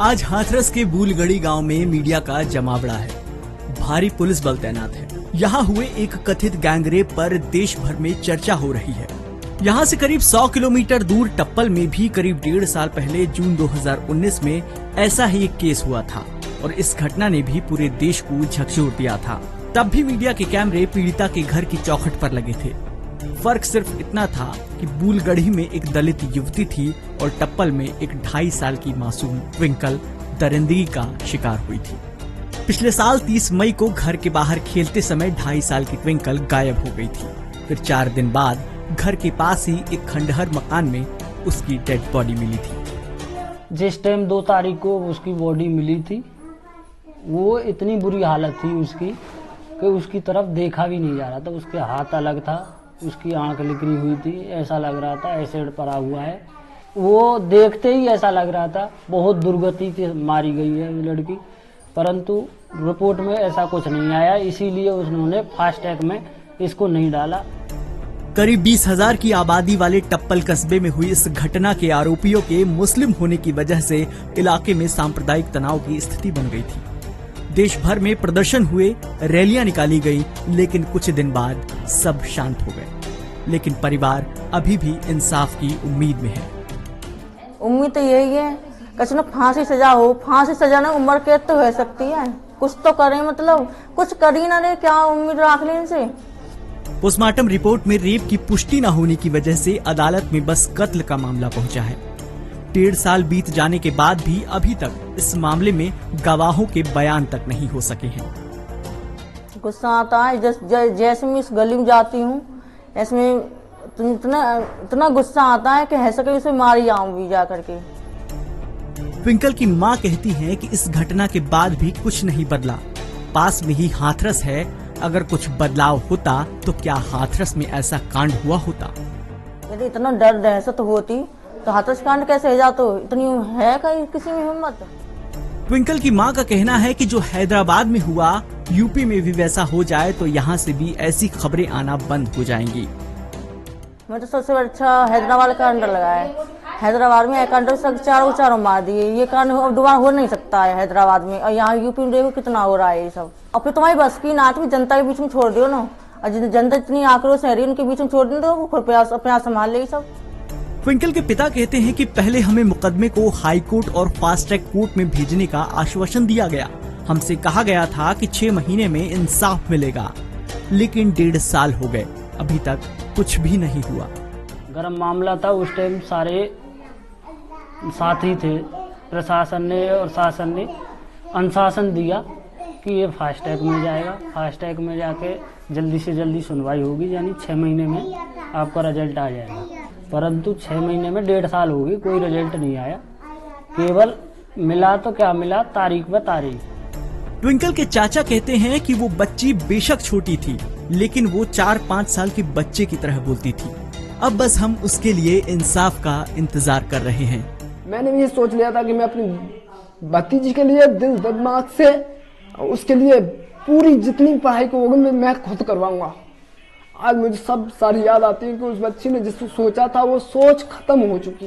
आज हाथरस के बूलगढ़ी गांव में मीडिया का जमावड़ा है। भारी पुलिस बल तैनात है। यहाँ हुए एक कथित गैंगरेप पर देश भर में चर्चा हो रही है। यहाँ से करीब 100 किलोमीटर दूर टप्पल में भी करीब 1.5 साल पहले जून 2019 में ऐसा ही एक केस हुआ था और इस घटना ने भी पूरे देश को झकझोर दिया था। तब भी मीडिया के कैमरे पीड़िता के घर की चौखट पर लगे थे। फर्क सिर्फ इतना था कि बूलगढ़ी में एक दलित युवती थी और टप्पल में एक 2.5 साल की मासूम ट्विंकल दरिंदगी का शिकार हुई थी। पिछले साल 30 मई को घर के बाहर खेलते समय 2.5 साल की ट्विंकल गायब हो गई थी। फिर 4 दिन बाद घर के पास ही एक खंडहर मकान में उसकी डेड बॉडी मिली थी। जिस टाइम 2 तारीख को उसकी बॉडी मिली थी, वो इतनी बुरी हालत थी उसकी कि उसकी तरफ देखा भी नहीं जा रहा था। उसके हाथ अलग था, उसकी आंख निकली हुई थी, ऐसा लग रहा था एसिड पड़ा हुआ है। वो देखते ही ऐसा लग रहा था बहुत दुर्गति से मारी गई है लड़की, परंतु रिपोर्ट में ऐसा कुछ नहीं आया, इसीलिए उन्होंने फास्ट ट्रैक में इसको नहीं डाला। करीब 20,000 की आबादी वाले टप्पल कस्बे में हुई इस घटना के आरोपियों के मुस्लिम होने की वजह से इलाके में सांप्रदायिक तनाव की स्थिति बन गई थी। देश भर में प्रदर्शन हुए, रैलियां निकाली गई, लेकिन कुछ दिन बाद सब शांत हो गए। लेकिन परिवार अभी भी इंसाफ की उम्मीद में है। उम्मीद तो यही है कि ना फांसी सजा हो। फांसी सजा ना उम्र कैद तो हो सकती है, कुछ तो करें, मतलब कुछ कर ही ना रहे, क्या उम्मीद रख लें इनसे। पोस्टमार्टम रिपोर्ट में रेप की पुष्टि न होने की वजह से अदालत में बस कत्ल का मामला पहुंचा है। 1.5 साल बीत जाने के बाद भी अभी तक इस मामले में गवाहों के बयान तक नहीं हो सके हैं। गुस्सा आता है, जैसे मैं इस गली में जाती हूँ, इसमें इतना गुस्सा आता है कि ऐसा कि उसे मार जाऊंगी जा करके। ट्विंकल की मां कहती हैं कि इस घटना के बाद भी कुछ नहीं बदला। पास में ही हाथरस है, अगर कुछ बदलाव होता तो क्या हाथरस में ऐसा कांड हुआ होता? यदि इतना डर दहशत होती तो हाथरस कांड कैसे हो जाता? इतनी है कहीं किसी में हिम्मत? ट्विंकल की मां का कहना है कि जो हैदराबाद में हुआ, यूपी में भी वैसा हो जाए तो यहाँ से भी ऐसी खबरें आना बंद हो जाएंगी। मैं तो सबसे अच्छा हैदराबाद का अंडर लगा है। हैदराबाद में एक अंडर से चारों मार दिए। ये कांड दोबारा हो नहीं सकता है हैदराबाद में, और यहाँ यूपी में देखो कितना हो रहा है ये सब। अब फिर तुम्हारी बस की नाट भी जनता के बीच में छोड़ दियो ना, और जनता इतनी आक्रोश है उनके बीच में छोड़ दो तो अपने आप संभाल ले सब। ट्विंकल के पिता कहते हैं कि पहले हमें मुकदमे को हाई कोर्ट और फास्ट ट्रैक कोर्ट में भेजने का आश्वासन दिया गया। हमसे कहा गया था कि 6 महीने में इंसाफ मिलेगा, लेकिन 1.5 साल हो गए, अभी तक कुछ भी नहीं हुआ। गर्म मामला था उस टाइम, सारे साथी थे, प्रशासन ने और शासन ने अनुशासन दिया कि ये फास्ट ट्रैक में जाएगा, फास्ट ट्रैक में जाके जल्दी से जल्दी सुनवाई होगी, यानी 6 महीने में आपका रिजल्ट आ जाएगा। परंतु 6 महीने में 1.5 साल होगी, कोई रिजल्ट नहीं आया। केवल मिला तो क्या मिला, तारीख व तारीख। ट्विंकल के चाचा कहते हैं कि वो बच्ची बेशक छोटी थी, लेकिन वो 4-5 साल के बच्चे की तरह बोलती थी। अब बस हम उसके लिए इंसाफ का इंतजार कर रहे हैं। मैंने भी ये सोच लिया था कि मैं अपनी भतीजी के लिए दिल दिमाग से उसके लिए पूरी जितनी पढ़ाई को होगी मैं खुद करवाऊंगा। आज मुझे सब सारी याद आती है कि उस बच्ची ने जिसको सोचा था वो सोच खत्म हो चुकी।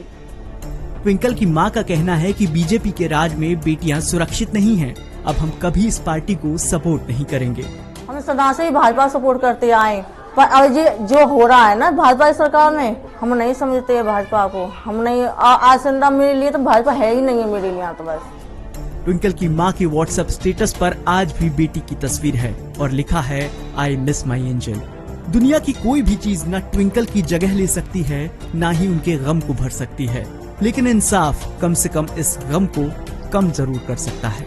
ट्विंकल की मां का कहना है कि बीजेपी के राज में बेटियां सुरक्षित नहीं हैं। अब हम कभी इस पार्टी को सपोर्ट नहीं करेंगे। हम सदा से ही भाजपा सपोर्ट करते आए, पर अब ये जो हो रहा है ना भाजपा सरकार में, हम नहीं समझते है भाजपा को। हम नहीं, आज संदा मेरे लिए तो भाजपा है ही नहीं है मेरे लिए तो बस। ट्विंकल की मां की व्हाट्सएप स्टेटस पर आज भी बेटी की तस्वीर है और लिखा है, आई मिस माई एंजल। दुनिया की कोई भी चीज न ट्विंकल की जगह ले सकती है, न ही उनके गम को भर सकती है, लेकिन इंसाफ कम से कम इस गम को कम जरूर कर सकता है।